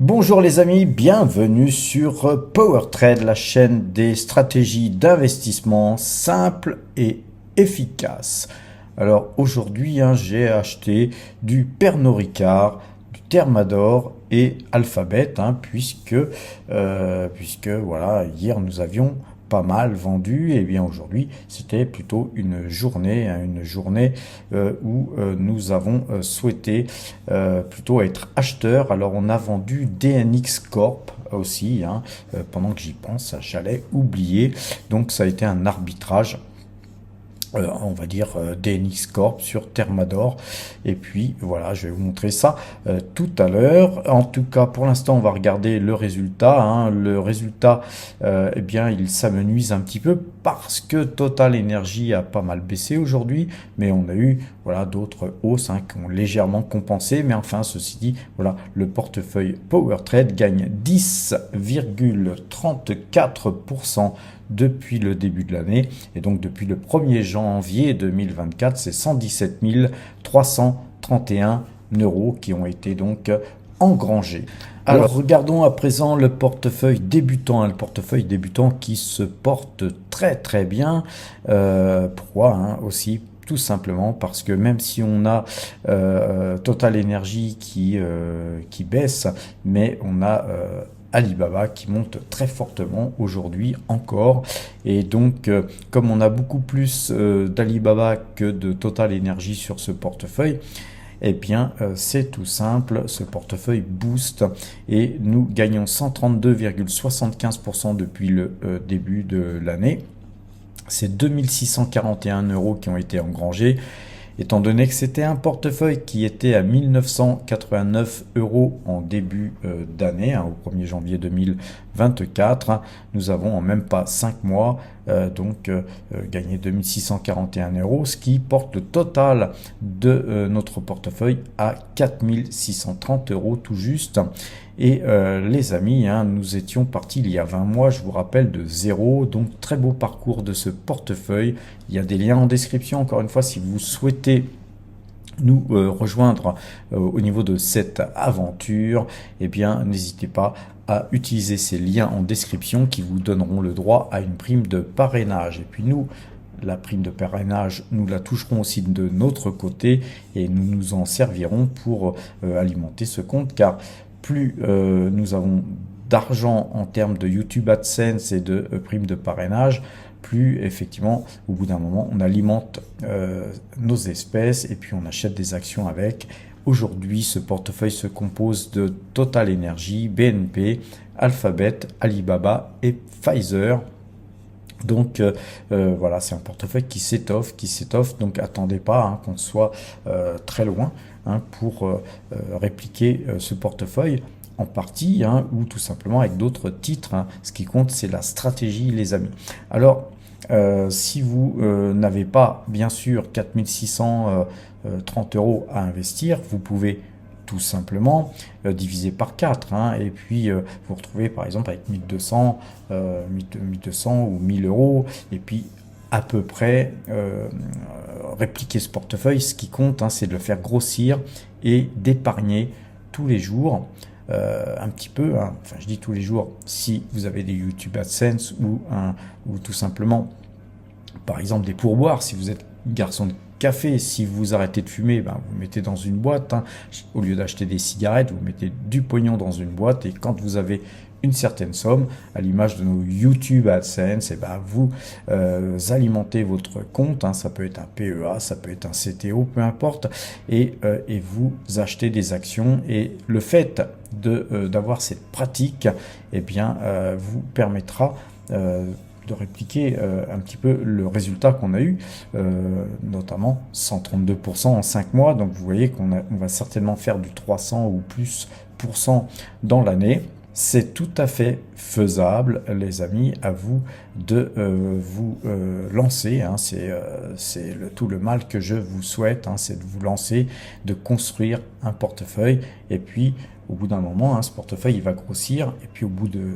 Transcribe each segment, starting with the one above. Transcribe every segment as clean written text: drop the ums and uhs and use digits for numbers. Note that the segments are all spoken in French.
Bonjour les amis, bienvenue sur PowerTrade, la chaîne des stratégies d'investissement simples et efficaces. Alors aujourd'hui, j'ai acheté du Pernod Ricard, du Thermador et Alphabet, puisque voilà, hier nous avions pas mal vendu, et bien aujourd'hui c'était plutôt une journée où nous avons souhaité plutôt être acheteurs. Alors on a vendu DNX Corp aussi, pendant que j'y pense j'allais oublier, donc ça a été un arbitrage, on va dire DNX Corp sur Thermador, et puis voilà, je vais vous montrer ça tout à l'heure. En tout cas pour l'instant on va regarder le résultat, le résultat eh bien il s'amenuise un petit peu parce que Total Energy a pas mal baissé aujourd'hui, mais on a eu voilà d'autres hausses qui ont légèrement compensé. Mais enfin, ceci dit, voilà, le portefeuille PowerTrade gagne 10,34% depuis le début de l'année, et donc depuis le 1er janvier 2024, c'est 117 331 € qui ont été donc engrangés. Alors regardons à présent le portefeuille débutant, le portefeuille débutant qui se porte très très bien. Pourquoi aussi? Tout simplement parce que même si on a Total Energy qui baisse, mais on a Alibaba qui monte très fortement aujourd'hui encore, et donc comme on a beaucoup plus d'Alibaba que de Total Energy sur ce portefeuille, eh bien c'est tout simple, ce portefeuille booste et nous gagnons 132,75% depuis le début de l'année. C'est 2641 € qui ont été engrangés, étant donné que c'était un portefeuille qui était à 1989 € en début d'année, au 1er janvier 2024. Nous avons en même pas 5 mois gagné 2641 €, ce qui porte le total de notre portefeuille à 4630 € tout juste. Et les amis, nous étions partis il y a 20 mois, je vous rappelle, de zéro. Donc très beau parcours de ce portefeuille. Il y a des liens en description, encore une fois, si vous souhaitez nous rejoindre au niveau de cette aventure, eh bien n'hésitez pas à utiliser ces liens en description qui vous donneront le droit à une prime de parrainage. Et puis nous, la prime de parrainage, nous la toucherons aussi de notre côté, et nous nous en servirons pour alimenter ce compte, car plus nous avons d'argent en termes de YouTube AdSense et de primes de parrainage, plus effectivement au bout d'un moment on alimente nos espèces, et puis on achète des actions avec. Aujourd'hui ce portefeuille se compose de Total Energy, BNP, Alphabet, Alibaba et Pfizer. Donc voilà, c'est un portefeuille qui s'étoffe, donc attendez pas qu'on soit très loin pour répliquer ce portefeuille en partie, ou tout simplement avec d'autres titres. Ce qui compte, c'est la stratégie, les amis. Alors si vous n'avez pas bien sûr 4630 € à investir, vous pouvez tout simplement diviser par 4, et puis vous retrouvez par exemple avec 1200 ou 1000 €, et puis à peu près répliquer ce portefeuille. Ce qui compte, c'est de le faire grossir et d'épargner tous les jours un petit peu, enfin je dis tous les jours si vous avez des YouTube AdSense ou tout simplement par exemple des pourboires. Si vous êtes garçon de café, si vous arrêtez de fumer, vous mettez dans une boîte, au lieu d'acheter des cigarettes, vous mettez du pognon dans une boîte, et quand vous avez une certaine somme, à l'image de nos YouTube AdSense, vous alimentez votre compte, ça peut être un PEA, ça peut être un CTO, peu importe, et vous achetez des actions. Et le fait d'avoir cette pratique, vous permettra de répliquer un petit peu le résultat qu'on a eu, notamment 132% en 5 mois. Donc vous voyez qu'on va certainement faire du 300 ou plus % dans l'année. C'est tout à fait faisable, les amis. À vous de vous lancer. C'est tout le mal que je vous souhaite, c'est de vous lancer, de construire un portefeuille. Et puis, au bout d'un moment, ce portefeuille il va grossir. Et puis, au bout de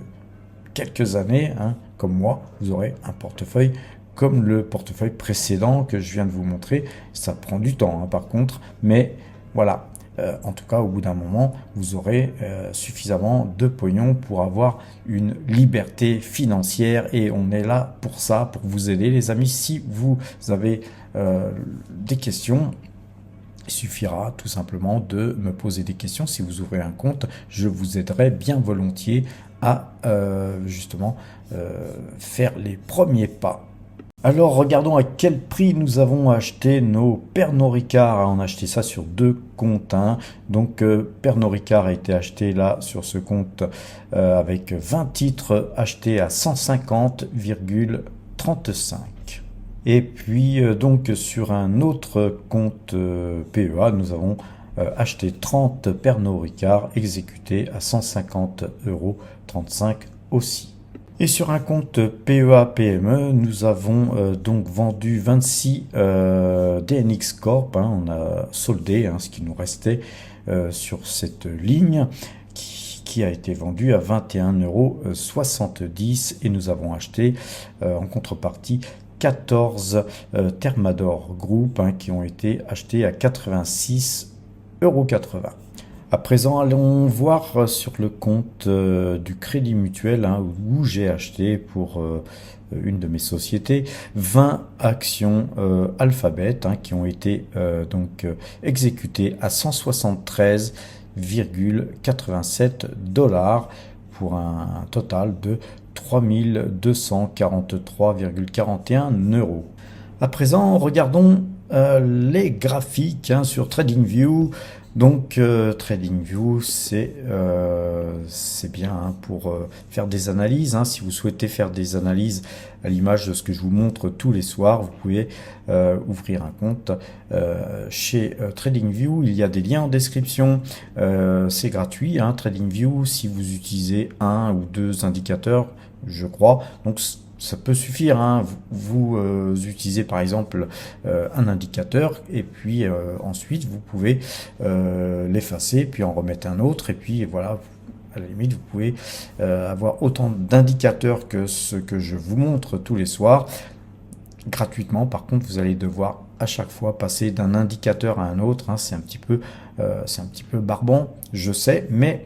quelques années, comme moi, vous aurez un portefeuille comme le portefeuille précédent que je viens de vous montrer. Ça prend du temps, par contre. Mais voilà. en tout cas, au bout d'un moment, vous aurez suffisamment de pognon pour avoir une liberté financière et on est là pour ça, pour vous aider les amis. Si vous avez des questions, il suffira tout simplement de me poser des questions. Si vous ouvrez un compte, je vous aiderai bien volontiers à justement faire les premiers pas. Alors regardons à quel prix nous avons acheté nos Pernod Ricard. On a acheté ça sur 2 comptes. Donc Pernod Ricard a été acheté là sur ce compte avec 20 titres achetés à 150,35. Et puis donc sur un autre compte PEA, nous avons acheté 30 Pernod Ricard exécutés à 150,35 € aussi. Et sur un compte PEA PME, nous avons donc vendu 26 DNX Corp. On a soldé ce qui nous restait sur cette ligne qui a été vendu à 21,70 € et nous avons acheté en contrepartie 14 Thermador Group qui ont été achetés à 86,80 €. À présent, allons voir sur le compte du Crédit Mutuel où j'ai acheté pour une de mes sociétés 20 actions Alphabet qui ont été donc exécutées à 173,87 $ pour un total de 3243,41 €. À présent, regardons les graphiques sur TradingView. Donc TradingView, c'est bien pour faire des analyses. Si vous souhaitez faire des analyses à l'image de ce que je vous montre tous les soirs, vous pouvez ouvrir un compte chez TradingView. Il y a des liens en description. C'est gratuit, TradingView, si vous utilisez 1 ou 2 indicateurs, je crois. Donc ça peut suffire. Vous utilisez par exemple un indicateur et puis ensuite vous pouvez l'effacer puis en remettre un autre et puis voilà, à la limite vous pouvez avoir autant d'indicateurs que ce que je vous montre tous les soirs gratuitement. Par contre, vous allez devoir à chaque fois passer d'un indicateur à un autre. C'est un petit peu barbant, je sais, mais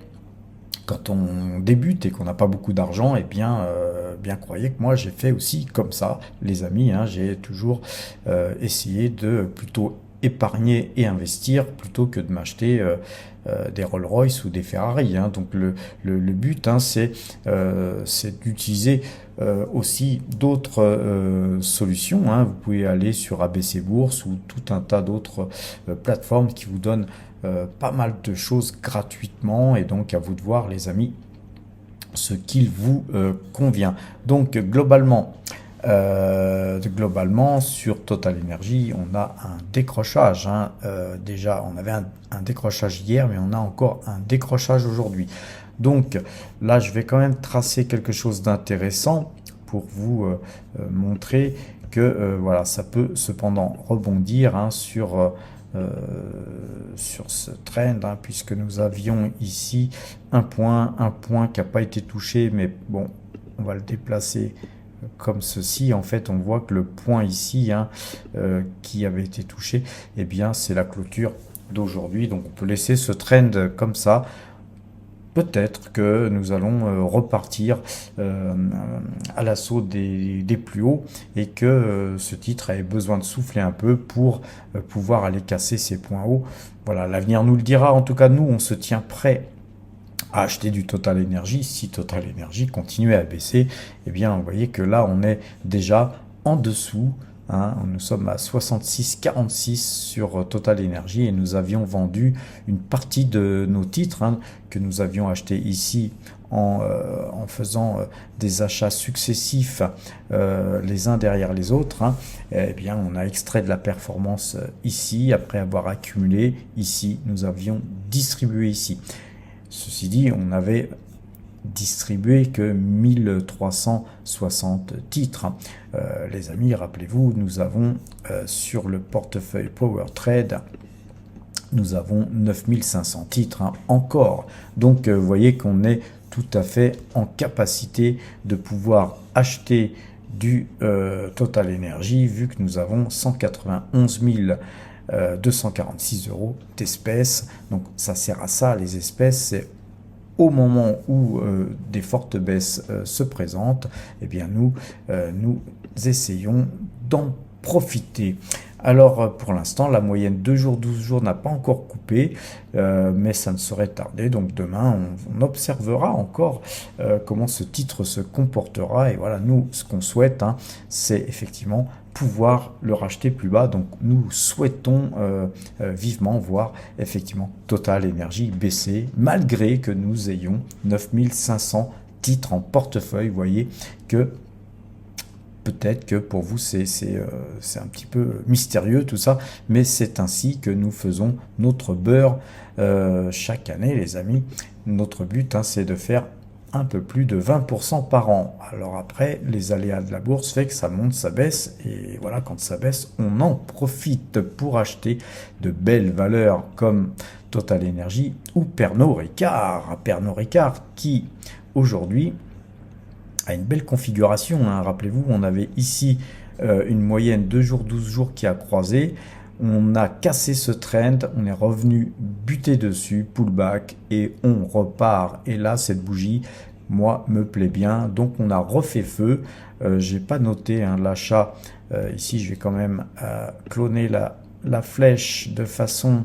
quand on débute et qu'on n'a pas beaucoup d'argent, bien croyez que moi j'ai fait aussi comme ça, les amis. J'ai toujours essayé de plutôt épargner et investir plutôt que de m'acheter des Rolls-Royce ou des Ferrari. Donc le but, c'est d'utiliser aussi d'autres solutions. Vous pouvez aller sur ABC Bourse ou tout un tas d'autres plateformes qui vous donnent pas mal de choses gratuitement, et donc à vous de voir les amis ce qu'il vous convient. Donc globalement sur Total Energy, on a un décrochage. Déjà on avait un décrochage hier, mais on a encore un décrochage aujourd'hui. Donc là je vais quand même tracer quelque chose d'intéressant pour vous montrer que voilà, ça peut cependant rebondir sur ce trend, puisque nous avions ici un point qui n'a pas été touché, mais bon, on va le déplacer comme ceci. En fait, on voit que le point ici qui avait été touché, c'est la clôture d'aujourd'hui. Donc on peut laisser ce trend comme ça. Peut-être que nous allons repartir à l'assaut des plus hauts et que ce titre avait besoin de souffler un peu pour pouvoir aller casser ces points hauts. Voilà, l'avenir nous le dira. En tout cas, nous, on se tient prêt à acheter du Total Energy. Si Total Energy continuait à baisser, vous voyez que là, on est déjà en dessous. Nous sommes à 66,46 sur Total Energy et nous avions vendu une partie de nos titres que nous avions achetés ici en faisant des achats successifs les uns derrière les autres. On a extrait de la performance ici après avoir accumulé ici. Nous avions distribué ici. Ceci dit, on avait distribué que 1360 titres. Les amis, rappelez-vous, nous avons sur le portefeuille Power Trade, nous avons 9500 titres encore. Donc vous voyez qu'on est tout à fait en capacité de pouvoir acheter du Total Energy, vu que nous avons 191 000 246 euros d'espèces. Donc ça sert à ça, les espèces, c'est au moment où des fortes baisses se présentent, eh bien nous essayons d'en profiter. Alors pour l'instant, la moyenne 2 jours, 12 jours n'a pas encore coupé, mais ça ne saurait tarder. Donc demain, on observera encore comment ce titre se comportera. Et voilà, nous, ce qu'on souhaite, c'est effectivement pouvoir le racheter plus bas. Donc nous souhaitons vivement voir effectivement Total Energy baisser, malgré que nous ayons 9500 titres en portefeuille. Vous voyez que peut-être que pour vous, c'est un petit peu mystérieux tout ça, mais c'est ainsi que nous faisons notre beurre chaque année, les amis. Notre but, c'est de faire un peu plus de 20% par an. Alors après, les aléas de la bourse fait que ça monte, ça baisse, et voilà, quand ça baisse, on en profite pour acheter de belles valeurs comme Total Energy ou Pernod Ricard. Pernod Ricard qui, aujourd'hui, a une belle configuration. Rappelez-vous, on avait ici une moyenne 2 jours, 12 jours qui a croisé. On a cassé ce trend, on est revenu buter dessus, pullback, et on repart. Et là, cette bougie, moi, me plaît bien. Donc, on a refait feu. J'ai pas noté l'achat. Ici, je vais quand même cloner la flèche de façon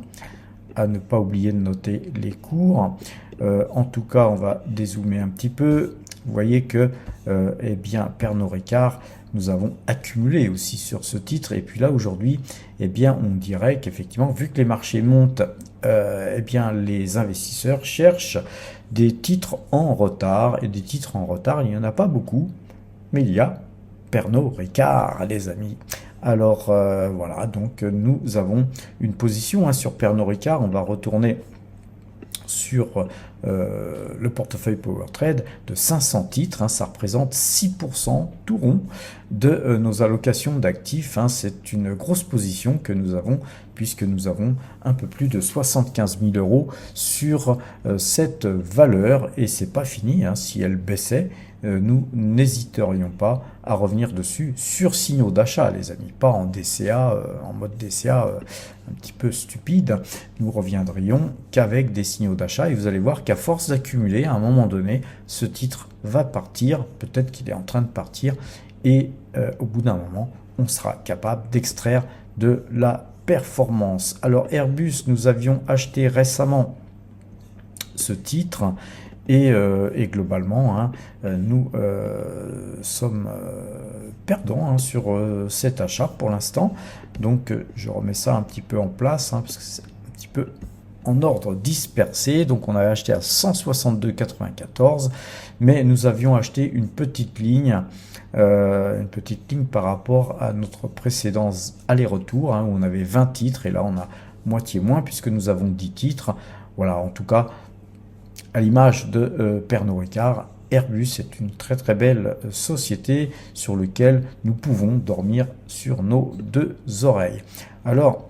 à ne pas oublier de noter les cours. En tout cas, on va dézoomer un petit peu. Vous voyez que eh bien, Pernod Ricard, nous avons accumulé aussi sur ce titre. Et puis là, aujourd'hui, eh bien, on dirait qu'effectivement, vu que les marchés montent, eh bien, les investisseurs cherchent des titres en retard. Et des titres en retard, il n'y en a pas beaucoup, mais il y a Pernod Ricard, les amis. Alors, voilà, donc nous avons une position sur Pernod Ricard. On va retourner sur le portefeuille PowerTrade de 500 titres, ça représente 6% tout rond de nos allocations d'actifs. C'est une grosse position que nous avons puisque nous avons un peu plus de 75 000 euros sur cette valeur, et c'est pas fini. Si elle baissait, nous n'hésiterions pas à revenir dessus sur signaux d'achat, les amis, pas en DCA, en mode DCA un petit peu stupide. Nous reviendrions qu'avec des signaux d'achat, et vous allez voir qu'à force d'accumuler, à un moment donné, ce titre va partir, peut-être qu'il est en train de partir, et au bout d'un moment, on sera capable d'extraire de la performance. Alors Airbus, nous avions acheté récemment ce titre, et globalement, nous sommes perdants sur cet achat pour l'instant. Donc je remets ça un petit peu en place, parce que c'est un petit peu en ordre dispersé. Donc on avait acheté à 162,94, mais nous avions acheté une petite ligne par rapport à notre précédent aller-retour, où on avait 20 titres, et là on a moitié moins puisque nous avons 10 titres. Voilà, en tout cas, à l'image de Pernod Ricard, Airbus est une très très belle société sur laquelle nous pouvons dormir sur nos deux oreilles. Alors,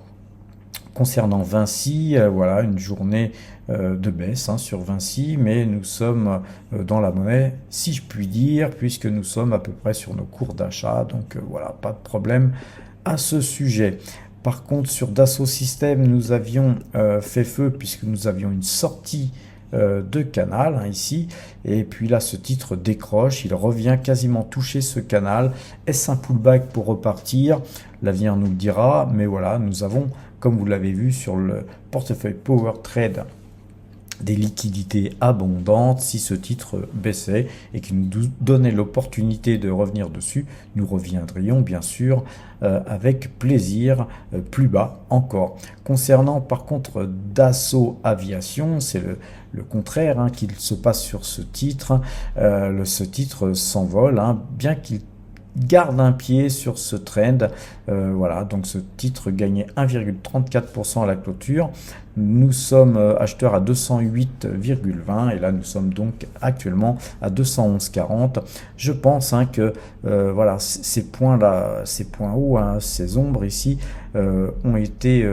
concernant Vinci, voilà une journée de baisse sur Vinci, mais nous sommes dans la monnaie, si je puis dire, puisque nous sommes à peu près sur nos cours d'achat. Donc voilà, pas de problème à ce sujet. Par contre, sur Dassault Systèmes, nous avions fait feu puisque nous avions une sortie de canal ici, et puis là ce titre décroche, il revient quasiment toucher ce canal. Est-ce un pullback pour repartir? L'avenir nous le dira, mais voilà, nous avons, comme vous l'avez vu sur le portefeuille PowerTrade, des liquidités abondantes. Si ce titre baissait et qu'il nous donnait l'opportunité de revenir dessus, nous reviendrions bien sûr avec plaisir plus bas encore. Concernant par contre Dassault Aviation, c'est le contraire qu'il se passe sur ce titre. Ce titre s'envole, bien qu'il garde un pied sur ce trend. Voilà, donc ce titre gagnait 1,34% à la clôture. Nous sommes acheteurs à 208,20 et là nous sommes donc actuellement à 211,40. Je pense que voilà, ces points là, ces points hauts, ces ombres ici ont été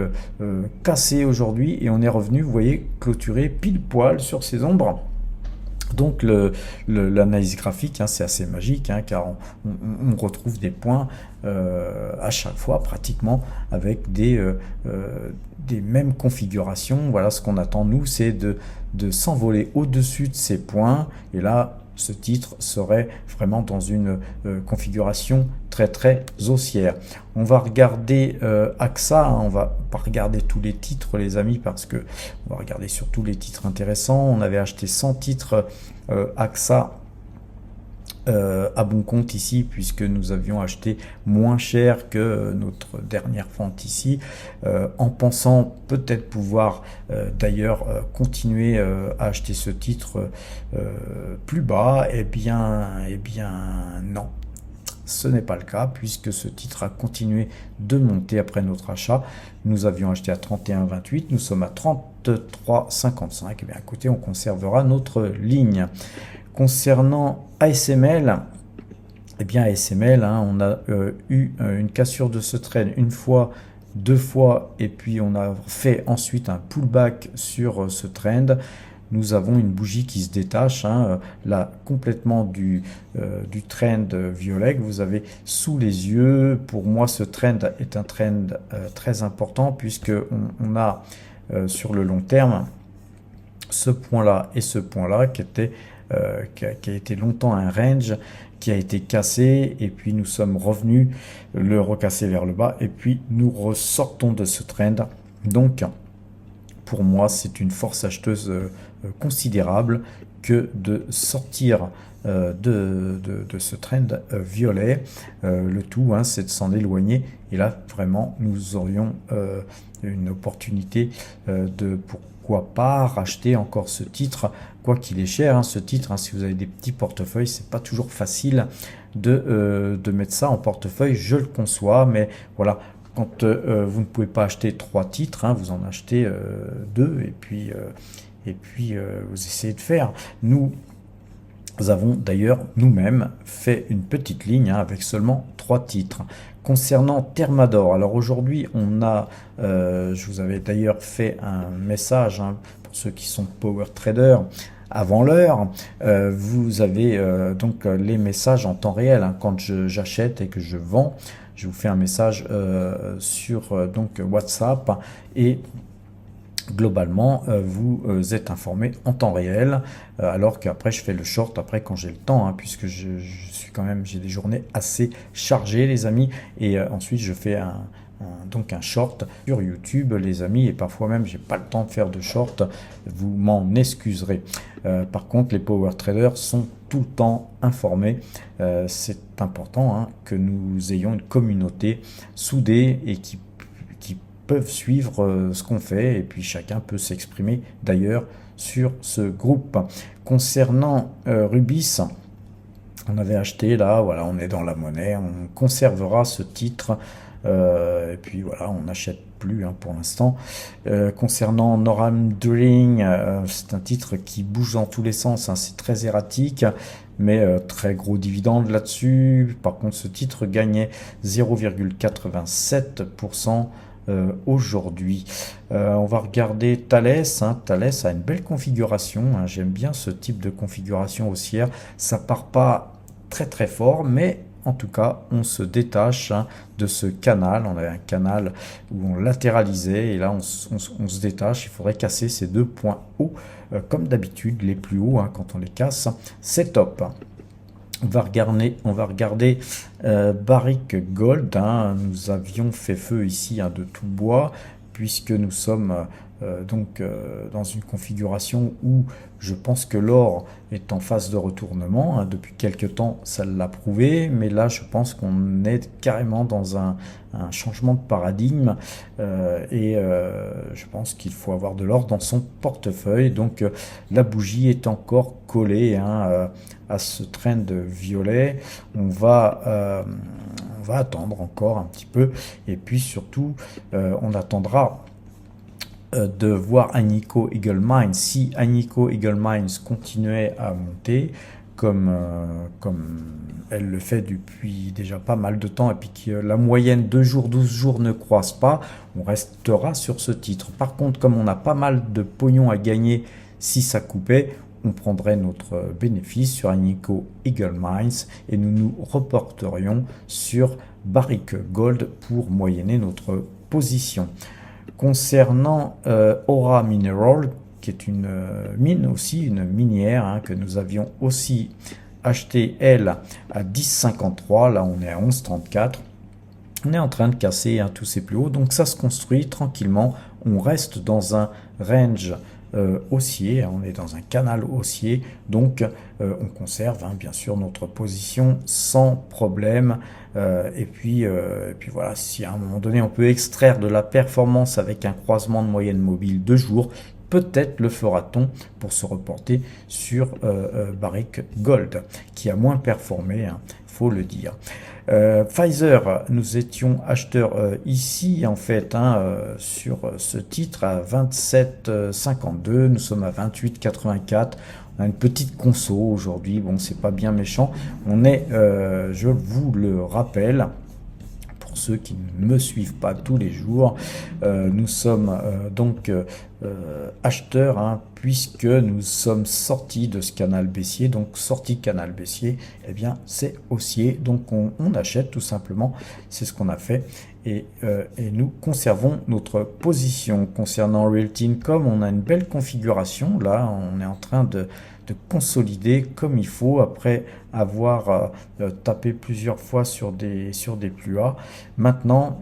cassés aujourd'hui, et on est revenu, vous voyez, clôturer pile poil sur ces ombres. Donc l'analyse graphique, hein, c'est assez magique, hein, car on retrouve des points à chaque fois pratiquement avec des mêmes configurations. Voilà, ce qu'on attend nous, c'est de s'envoler au-dessus de ces points, et là ce titre serait vraiment dans une configuration très haussière. On va regarder AXA, hein, on va pas regarder tous les titres les amis, parce que on va regarder surtout les titres intéressants. On avait acheté 100 titres AXA à bon compte ici, puisque nous avions acheté moins cher que notre dernière vente ici, en pensant peut-être pouvoir d'ailleurs continuer à acheter ce titre plus bas. Eh bien non, ce n'est pas le cas, puisque ce titre a continué de monter après notre achat. Nous avions acheté à 31,28, nous sommes à 33,55. Eh bien écoutez, on conservera notre ligne. Concernant ASML, eh bien ASML, hein, on a eu une cassure de ce trend une fois, deux fois, et puis on a fait ensuite un pullback sur ce trend. Nous avons une bougie qui se détache, hein, là complètement du trend violet que vous avez sous les yeux. Pour moi, ce trend est un trend très important, puisque on a sur le long terme ce point-là et ce point-là qui a été longtemps un range, qui a été cassé, et puis nous sommes revenus le recasser vers le bas, et puis nous ressortons de ce trend. Donc pour moi, c'est une force acheteuse considérable que de sortir de ce trend violet. Le tout, hein, c'est de s'en éloigner, et là vraiment nous aurions une opportunité de pourquoi pas racheter encore ce titre, quoi qu'il est cher, hein, ce titre, hein. Si vous avez des petits portefeuilles, c'est pas toujours facile de mettre ça en portefeuille, je le conçois, mais voilà, quand vous ne pouvez pas acheter 3 titres, hein, vous en achetez 2, et puis vous essayez de faire. Nous avons d'ailleurs nous-mêmes fait une petite ligne, hein, avec seulement 3 titres. Concernant Thermador, alors aujourd'hui on a, je vous avais d'ailleurs fait un message, hein, pour ceux qui sont power traders avant l'heure, vous avez donc les messages en temps réel, hein, quand j'achète et que je vends, je vous fais un message sur donc WhatsApp, et globalement vous êtes informé en temps réel, alors qu'après je fais le short après quand j'ai le temps, hein, puisque je suis quand même, j'ai des journées assez chargées les amis, et ensuite je fais donc un short sur YouTube les amis, et parfois même j'ai pas le temps de faire de short, vous m'en excuserez. Par contre les power traders sont tout le temps informés, c'est important, hein, que nous ayons une communauté soudée et qui peuvent suivre ce qu'on fait, et puis chacun peut s'exprimer d'ailleurs sur ce groupe. Concernant Rubis, on avait acheté là, voilà, on est dans la monnaie, on conservera ce titre, et puis voilà, on n'achète plus, hein, pour l'instant. Concernant Noram Drilling, c'est un titre qui bouge dans tous les sens, hein, c'est très erratique, mais très gros dividende là-dessus. Par contre, ce titre gagnait 0,87% aujourd'hui. On va regarder Thales, hein. Thales a une belle configuration, hein. J'aime bien ce type de configuration haussière, ça part pas très fort, mais en tout cas on se détache, hein, de ce canal. On avait un canal où on latéralisait, et là on se détache. Il faudrait casser ces deux points hauts, comme d'habitude les plus hauts, hein, quand on les casse, c'est top. On va regarder Barrick Gold, hein. Nous avions fait feu ici, hein, de tout bois, puisque nous sommes donc dans une configuration où je pense que l'or est en phase de retournement, hein. Depuis quelques temps ça l'a prouvé, mais là je pense qu'on est carrément dans un changement de paradigme, et je pense qu'il faut avoir de l'or dans son portefeuille. Donc la bougie est encore collée, hein, à ce trend violet. On va attendre encore un petit peu, et puis surtout on attendra de voir Agnico Eagle Mines. Si Agnico Eagle Mines continuait à monter comme elle le fait depuis déjà pas mal de temps, et puis que la moyenne 2 jours, 12 jours ne croise pas, on restera sur ce titre. Par contre, comme on a pas mal de pognon à gagner si ça coupait, on prendrait notre bénéfice sur Agnico Eagle Mines et nous nous reporterions sur Barrick Gold pour moyenner notre position. Concernant Aura Mineral, qui est une mine aussi, une minière hein, que nous avions aussi acheté elle à 10,53, là on est à 11,34. On est en train de casser hein, tous ces plus hauts, donc ça se construit tranquillement. On reste dans un range haussier, on est dans un canal haussier, donc on conserve hein, bien sûr notre position sans problème. Et puis voilà, si à un moment donné on peut extraire de la performance avec un croisement de moyenne mobile de jour, peut-être le fera-t-on pour se reporter sur Barrick Gold, qui a moins performé, hein, faut le dire. Pfizer, nous étions acheteurs ici en fait hein, sur ce titre à 27,52, nous sommes à 28,84. On a une petite conso aujourd'hui, bon c'est pas bien méchant, on est, je vous le rappelle, pour ceux qui ne me suivent pas tous les jours, nous sommes donc acheteurs hein, puisque nous sommes sortis de ce canal baissier, donc sorti canal baissier, eh bien c'est haussier, donc on achète tout simplement, c'est ce qu'on a fait. Et nous conservons notre position. Concernant Realty Income, on a une belle configuration. Là, on est en train de consolider comme il faut après avoir tapé plusieurs fois sur des plus bas. Maintenant,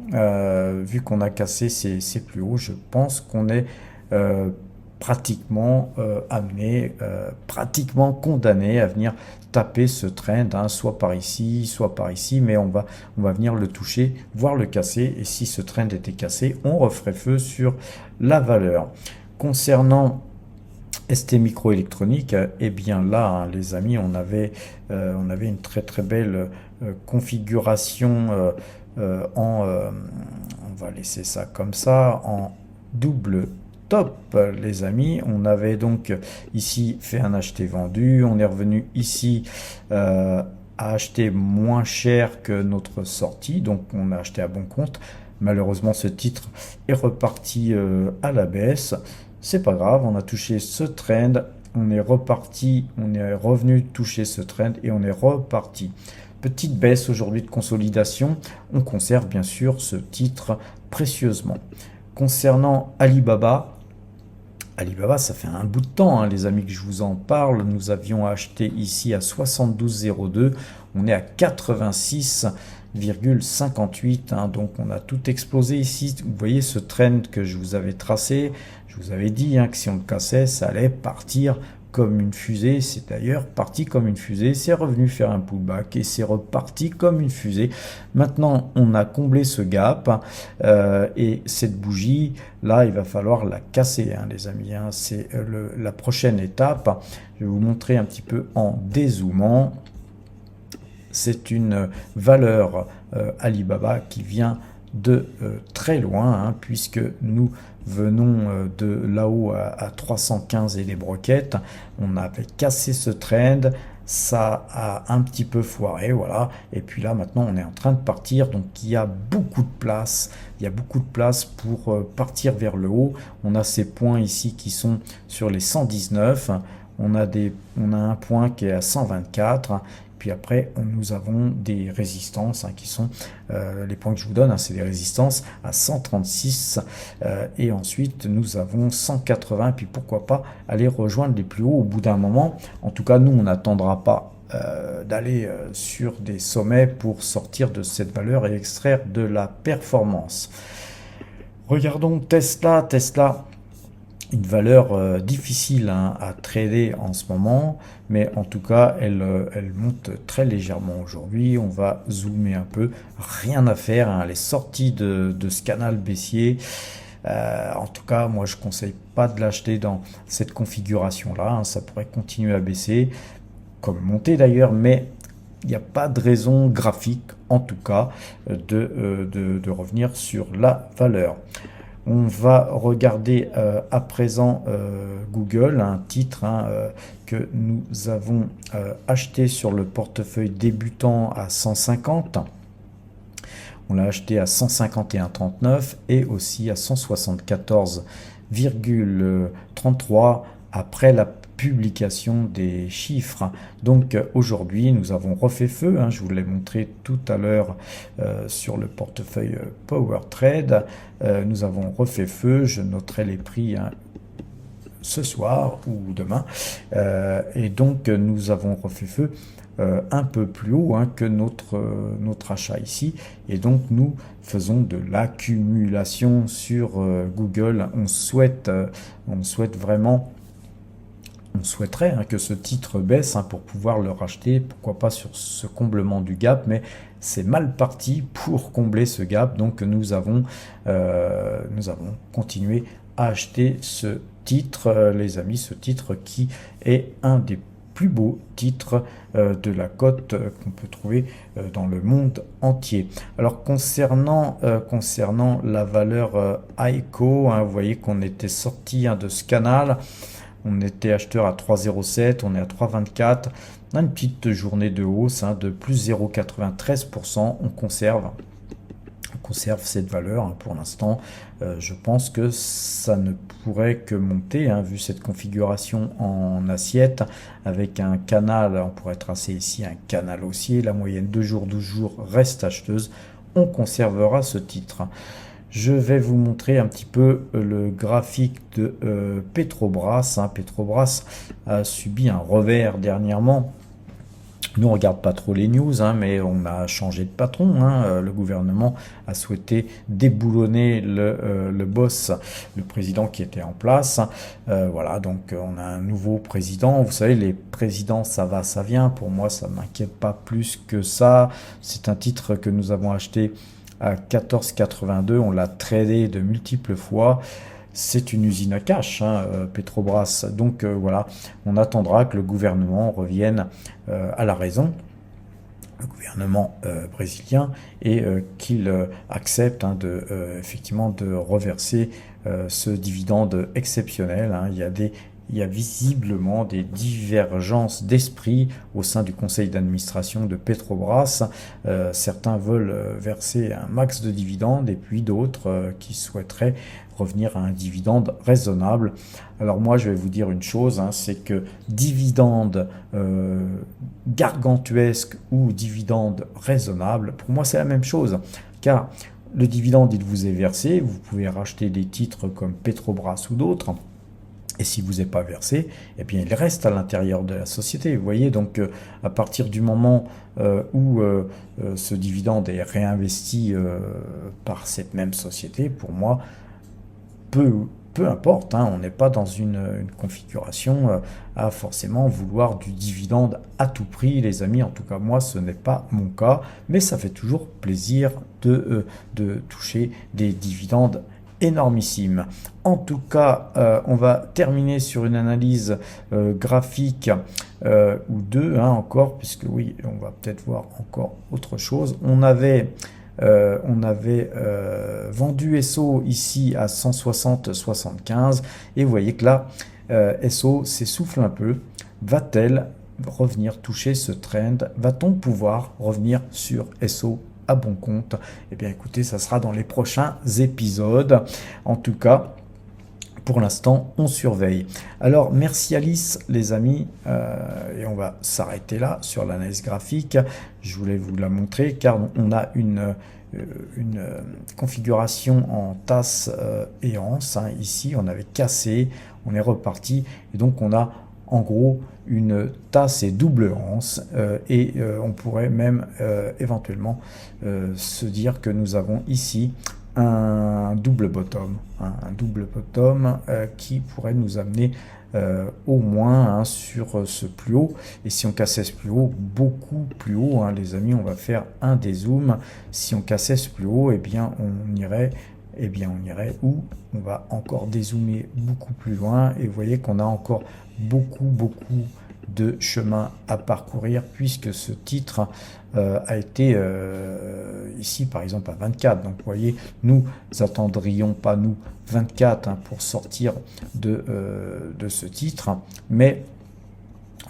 vu qu'on a cassé ces plus hauts, je pense qu'on est pratiquement amené, pratiquement condamné à venir taper ce trend, hein, soit par ici, mais on va venir le toucher, voire le casser, et si ce trend était cassé, on referait feu sur la valeur. Concernant ST Microélectronique, eh bien là, hein, les amis, on avait une très belle configuration on va laisser ça comme ça, en double top les amis. On avait donc ici fait un acheté vendu, on est revenu ici à acheter moins cher que notre sortie, donc on a acheté à bon compte. Malheureusement ce titre est reparti à la baisse, c'est pas grave, on a touché ce trend, on est reparti, on est revenu toucher ce trend et on est reparti. Petite baisse aujourd'hui de consolidation, on conserve bien sûr ce titre précieusement. Concernant Alibaba, ça fait un bout de temps, hein, les amis, que je vous en parle. Nous avions acheté ici à 72,02. On est à 86,58. Hein, donc, on a tout explosé ici. Vous voyez ce trend que je vous avais tracé. Je vous avais dit hein, que si on le cassait, ça allait partir comme une fusée. C'est d'ailleurs parti comme une fusée. C'est revenu faire un pullback et c'est reparti comme une fusée. Maintenant, on a comblé ce gap et cette bougie, là, il va falloir la casser, hein, les amis. Hein. C'est la prochaine étape. Je vais vous montrer un petit peu en dézoomant. C'est une valeur Alibaba qui vient de très loin, hein, puisque nous venons de là-haut à 315 et des broquettes. On avait cassé ce trend, ça a un petit peu foiré, voilà. Et puis là, maintenant, on est en train de partir, donc il y a beaucoup de place. Il y a beaucoup de place pour partir vers le haut. On a ces points ici qui sont sur les 119. On a un point qui est à 124. Puis après, nous avons des résistances hein, qui sont les points que je vous donne, hein, c'est des résistances à 136 et ensuite nous avons 180. Puis pourquoi pas aller rejoindre les plus hauts au bout d'un moment. En tout cas, nous, on n'attendra pas d'aller sur des sommets pour sortir de cette valeur et extraire de la performance. Regardons Tesla. Une valeur difficile hein, à trader en ce moment, mais en tout cas elle monte très légèrement aujourd'hui. On va zoomer un peu, rien à faire, hein, elle est sortie de ce canal baissier. En tout cas, moi je conseille pas de l'acheter dans cette configuration là, hein, ça pourrait continuer à baisser, comme monter d'ailleurs, mais il n'y a pas de raison graphique en tout cas de revenir sur la valeur. On va regarder à présent Google, un titre hein, que nous avons acheté sur le portefeuille débutant à 150. On l'a acheté à 151,39 et aussi à 174,33 après publication des chiffres. Donc aujourd'hui nous avons refait feu, je vous l'ai montré tout à l'heure sur le portefeuille Power Trade. Nous avons refait feu, je noterai les prix ce soir ou demain, et donc nous avons refait feu un peu plus haut que notre achat ici, et donc nous faisons de l'accumulation sur Google. On souhaiterait que ce titre baisse pour pouvoir le racheter, pourquoi pas sur ce comblement du gap, mais c'est mal parti pour combler ce gap. Donc nous avons continué à acheter ce titre, les amis, ce titre qui est un des plus beaux titres de la cote qu'on peut trouver dans le monde entier. Alors concernant la valeur ICO, vous voyez qu'on était sorti de ce canal. On était acheteur à 3,07, on est à 3,24. On a une petite journée de hausse de plus 0,93%. On conserve cette valeur pour l'instant. Je pense que ça ne pourrait que monter, vu cette configuration en assiette avec un canal. On pourrait tracer ici un canal haussier. La moyenne 2 jours, 12 jours reste acheteuse. On conservera ce titre. Je vais vous montrer un petit peu le graphique de Petrobras. Petrobras a subi un revers dernièrement. Nous, on ne regarde pas trop les news, mais on a changé de patron. Le gouvernement a souhaité déboulonner le boss, le président qui était en place. Voilà, donc on a un nouveau président. Vous savez, les présidents, ça va, ça vient. Pour moi, ça ne m'inquiète pas plus que ça. C'est un titre que nous avons acheté à 14,82, on l'a tradé de multiples fois. C'est une usine à cash, Petrobras. Donc voilà, on attendra que le gouvernement revienne à la raison, le gouvernement brésilien, et qu'il accepte effectivement de reverser ce dividende exceptionnel. Il y a visiblement des divergences d'esprit au sein du conseil d'administration de Petrobras. Certains veulent verser un max de dividendes et puis d'autres qui souhaiteraient revenir à un dividende raisonnable. Alors moi, je vais vous dire une chose, c'est que dividende gargantuesque ou dividende raisonnable, pour moi, c'est la même chose. Car le dividende, il vous est versé, vous pouvez racheter des titres comme Petrobras ou d'autres. Et si vous n'est pas versé, eh bien, il reste à l'intérieur de la société. Vous voyez, donc à partir du moment où ce dividende est réinvesti par cette même société, pour moi, peu importe, on n'est pas dans une configuration à forcément vouloir du dividende à tout prix, les amis. En tout cas, moi, ce n'est pas mon cas, mais ça fait toujours plaisir de toucher des dividendes énormissime. En tout cas, on va terminer sur une analyse graphique ou deux encore, puisque oui, on va peut-être voir encore autre chose. On avait vendu SO ici à 160,75 et vous voyez que là, SO s'essouffle un peu. Va-t-elle revenir toucher ce trend? Va-t-on pouvoir revenir sur SO à bon compte? Eh bien écoutez, ça sera dans les prochains épisodes. En tout cas, pour l'instant, on surveille. Alors, merci Alice, les amis, et on va s'arrêter là sur l'analyse graphique. Je voulais vous la montrer car on a une configuration en tasse et anse. Ici, on avait cassé, on est reparti, et donc on a en gros une tasse et double anse, et on pourrait même éventuellement se dire que nous avons ici un double bottom, un double bottom qui pourrait nous amener au moins sur ce plus haut. Et si on cassait ce plus haut, beaucoup plus haut, les amis, on va faire un dézoom. Si on cassait ce plus haut, eh bien on irait où on va encore dézoomer beaucoup plus loin, et vous voyez qu'on a encore beaucoup de chemin à parcourir, puisque ce titre a été ici par exemple à 24. Donc vous voyez, nous attendrions pas nous 24 pour sortir de ce titre, mais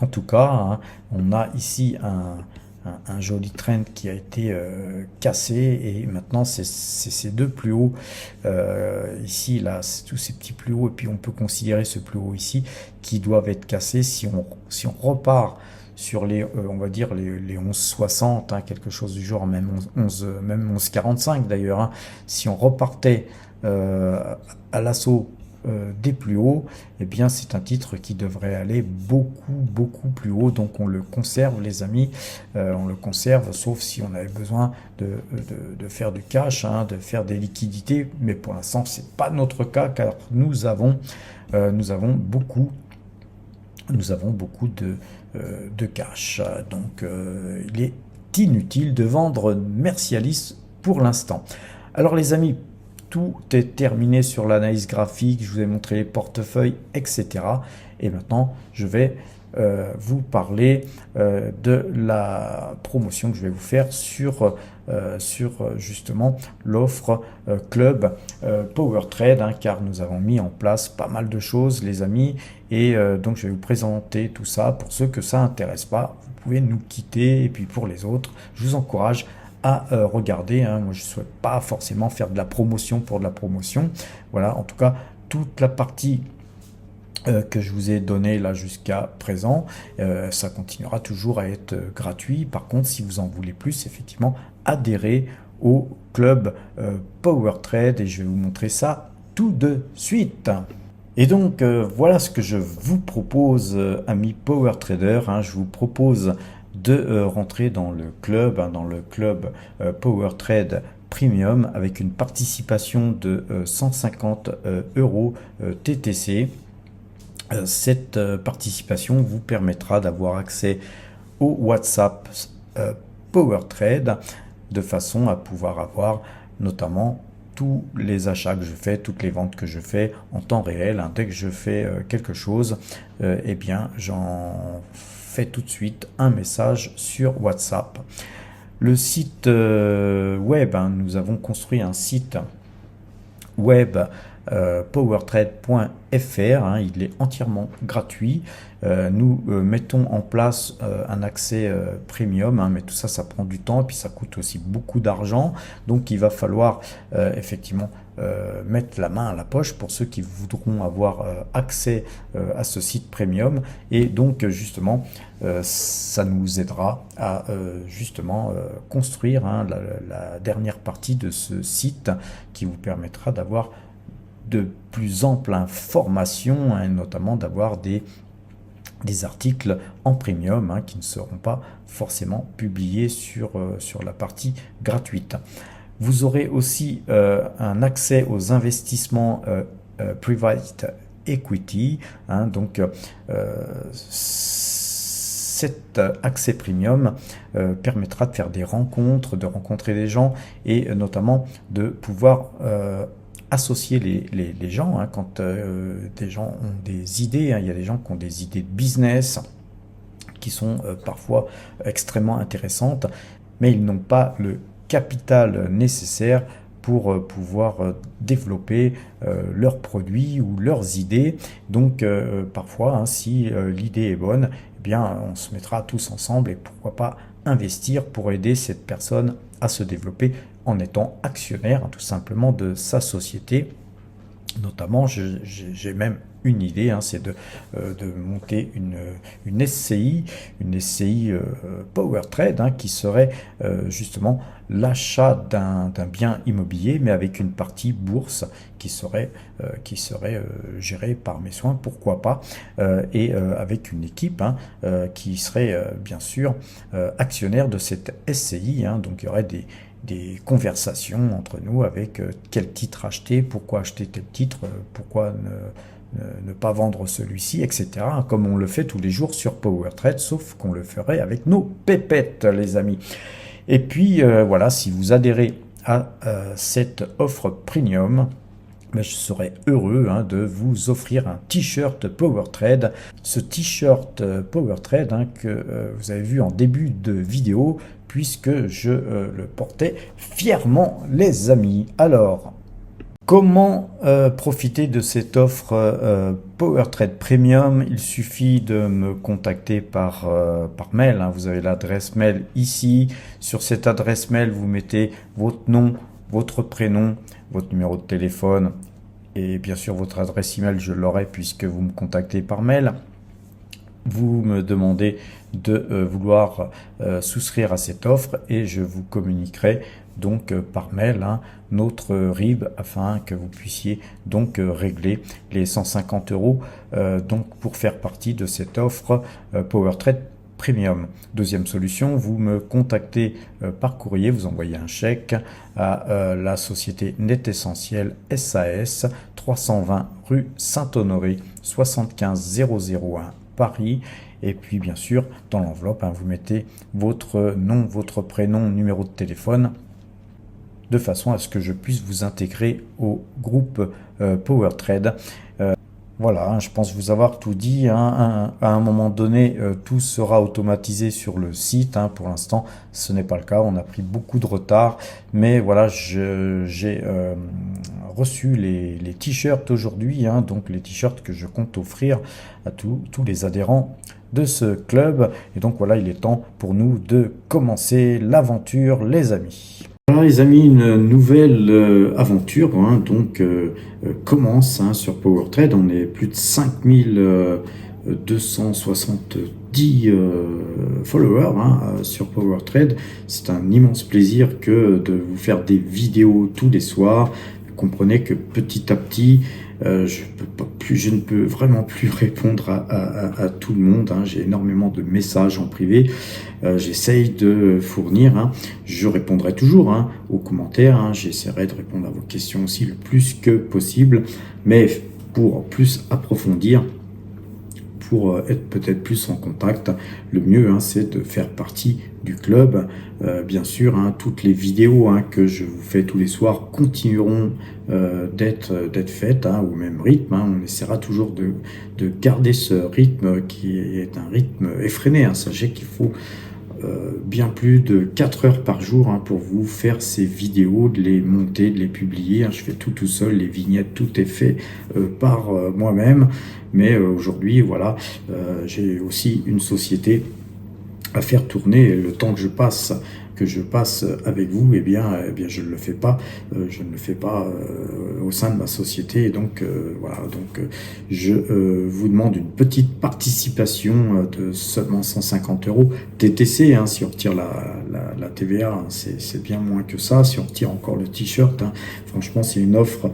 en tout cas on a ici un joli trend qui a été cassé, et maintenant c'est ces deux plus hauts ici, là, tous ces petits plus hauts, et puis on peut considérer ce plus haut ici qui doivent être cassés. Si on repart sur les, on va dire les 11,60, hein, quelque chose du genre, même 11,45 d'ailleurs, hein. Si on repartait à l'assaut des plus hauts, eh bien c'est un titre qui devrait aller beaucoup plus haut. Donc on le conserve, les amis, on le conserve, sauf si on avait besoin de faire du cash, hein, de faire des liquidités, mais pour l'instant c'est pas notre cas, car nous avons beaucoup de cash. Donc il est inutile de vendre Mercialis pour l'instant. Alors les amis, tout est terminé sur l'analyse graphique, je vous ai montré les portefeuilles, etc. Et maintenant, je vais vous parler de la promotion que je vais vous faire sur justement l'offre Club Power Trade, hein, car nous avons mis en place pas mal de choses, les amis, et donc je vais vous présenter tout ça. Pour ceux que ça intéresse pas, vous pouvez nous quitter, et puis pour les autres, je vous encourage à regarder, hein. Moi je ne souhaite pas forcément faire de la promotion pour de la promotion. Voilà, en tout cas, toute la partie que je vous ai donné là jusqu'à présent, ça continuera toujours à être gratuit. Par contre, si vous en voulez plus, effectivement, adhérez au club Power Trade, et je vais vous montrer ça tout de suite. Et donc voilà ce que je vous propose, amis Power Trader, hein. Je vous propose de rentrer dans le club, hein, dans le club Power Trade Premium, avec une participation de 150 euros TTC. Cette participation vous permettra d'avoir accès au WhatsApp Power Trade, de façon à pouvoir avoir notamment tous les achats que je fais, toutes les ventes que je fais en temps réel, hein. Dès que je fais quelque chose, eh bien j'en fais tout de suite un message sur WhatsApp. Le site web, hein, nous avons construit un site web powertrade.fr, hein, il est entièrement gratuit. Nous mettons en place un accès premium, hein, mais tout ça, ça prend du temps, et puis ça coûte aussi beaucoup d'argent. Donc il va falloir effectivement mettre la main à la poche pour ceux qui voudront avoir accès à ce site premium. Et donc justement ça nous aidera à justement construire, hein, la dernière partie de ce site, qui vous permettra d'avoir de plus amples informations, hein, notamment d'avoir des articles en premium, hein, qui ne seront pas forcément publiés sur la partie gratuite. Vous aurez aussi un accès aux investissements private equity, hein. Donc cet accès premium permettra de faire des rencontres, de rencontrer des gens, et notamment de pouvoir associer les gens, hein, quand des gens ont des idées, hein. Il y a des gens qui ont des idées de business qui sont parfois extrêmement intéressantes, mais ils n'ont pas le capital nécessaire pour pouvoir développer leurs produits ou leurs idées. Donc parfois, hein, si l'idée est bonne, eh bien on se mettra tous ensemble, et pourquoi pas investir pour aider cette personne à se développer en étant actionnaire, hein, tout simplement, de sa société. Notamment, j'ai même une idée, hein, c'est de monter une SCI, Power Trade, hein, qui serait justement l'achat d'un bien immobilier, mais avec une partie bourse qui serait gérée par mes soins, pourquoi pas, et avec une équipe, hein, qui serait bien sûr actionnaire de cette SCI, hein. Donc il y aurait des conversations entre nous avec quel titre acheter, pourquoi acheter tel titre, pourquoi ne pas vendre celui-ci, etc. Comme on le fait tous les jours sur Power Trade, sauf qu'on le ferait avec nos pépettes, les amis. Et puis voilà, si vous adhérez à cette offre premium, je serais heureux, hein, de vous offrir un t-shirt Power Trade. Ce t-shirt Power Trade, hein, que vous avez vu en début de vidéo, puisque je le portais fièrement, les amis. Alors, comment profiter de cette offre Power Trade Premium, il suffit de me contacter par mail. Vous avez l'adresse mail ici. Sur cette adresse mail, vous mettez votre nom, votre prénom, votre numéro de téléphone et bien sûr votre adresse email, je l'aurai puisque vous me contactez par mail. Vous me demandez de vouloir souscrire à cette offre et je vous communiquerai donc par mail notre RIB afin que vous puissiez donc régler les 150 € donc pour faire partie de cette offre Power Trade Premium. Deuxième solution, vous me contactez par courrier, vous envoyez un chèque à la société Net Essentiel SAS, 320 rue Saint-Honoré, 75 001 Paris. Et puis bien sûr, dans l'enveloppe, vous mettez votre nom, votre prénom, numéro de téléphone, de façon à ce que je puisse vous intégrer au groupe Power Trade. Voilà, je pense vous avoir tout dit. À un moment donné, tout sera automatisé sur le site. Pour l'instant, ce n'est pas le cas. On a pris beaucoup de retard. Mais voilà, j'ai reçu les t-shirts aujourd'hui. Donc les t-shirts que je compte offrir à tous les adhérents de ce club. Et donc voilà, il est temps pour nous de commencer l'aventure, les amis. Voilà les amis, une nouvelle aventure commence sur Power Trade. On est plus de 5270 followers sur Power Trade. C'est un immense plaisir que de vous faire des vidéos tous les soirs. Vous comprenez que petit à petit, je ne peux vraiment plus répondre à tout le monde. J'ai énormément de messages en privé. J'essaye de fournir. Je répondrai toujours aux commentaires. J'essaierai de répondre à vos questions aussi le plus que possible. Mais pour plus approfondir, pour être peut-être plus en contact, le mieux c'est de faire partie du club. Bien sûr, toutes les vidéos que je vous fais tous les soirs continueront d'être faites au même rythme. On essaiera toujours de garder ce rythme qui est un rythme effréné. Sachez qu'il faut bien plus de 4 heures par jour pour vous faire ces vidéos, de les monter, de les publier. Je fais tout seul, les vignettes, tout est fait par moi-même. Mais aujourd'hui, voilà, j'ai aussi une société à faire tourner. Le temps que je passe avec vous, eh bien je ne le fais pas. Je ne le fais pas au sein de ma société. Et donc voilà, donc je vous demande une petite participation de seulement 150 € TTC. Si on retire la TVA, c'est bien moins que ça. Si on retire encore le t-shirt, franchement, c'est une offre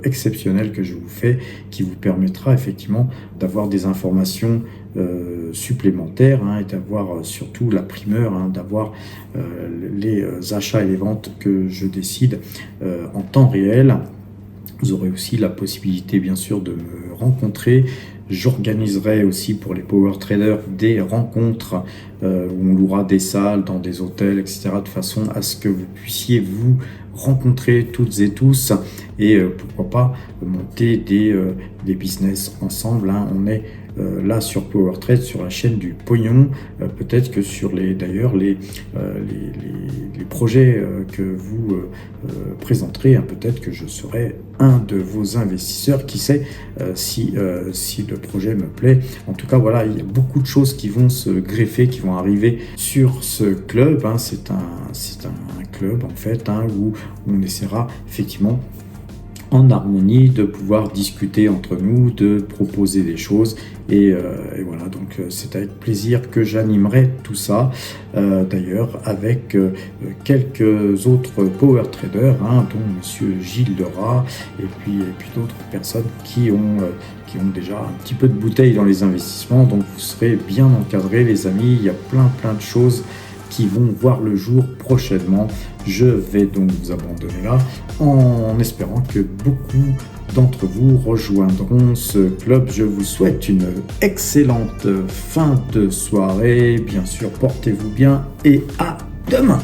exceptionnelle que je vous fais, qui vous permettra effectivement d'avoir des informations supplémentaires et d'avoir surtout la primeur, d'avoir les achats et les ventes que je décide en temps réel. Vous aurez aussi la possibilité bien sûr de me rencontrer. J'organiserai aussi pour les power traders des rencontres où on louera des salles dans des hôtels, etc. de façon à ce que vous puissiez vous rencontrer toutes et tous et pourquoi pas monter des business ensemble. On est là sur Power Trade, sur la chaîne du pognon. Peut-être que sur les projets que vous présenterez, peut-être que je serai un de vos investisseurs, qui sait, si le projet me plaît. En tout cas, voilà, il y a beaucoup de choses qui vont se greffer, qui vont arriver sur ce club. C'est un club en fait où on essaiera effectivement en harmonie de pouvoir discuter entre nous, de proposer des choses et voilà, donc c'est avec plaisir que j'animerai tout ça, d'ailleurs avec quelques autres power traders, dont monsieur Gilles Lerat et puis d'autres personnes qui ont déjà un petit peu de bouteille dans les investissements. Donc vous serez bien encadrés les amis, il y a plein de choses qui vont voir le jour prochainement. Je vais donc vous abandonner là en espérant que beaucoup d'entre vous rejoindront ce club. Je vous souhaite une excellente fin de soirée. Bien sûr, portez-vous bien et à demain.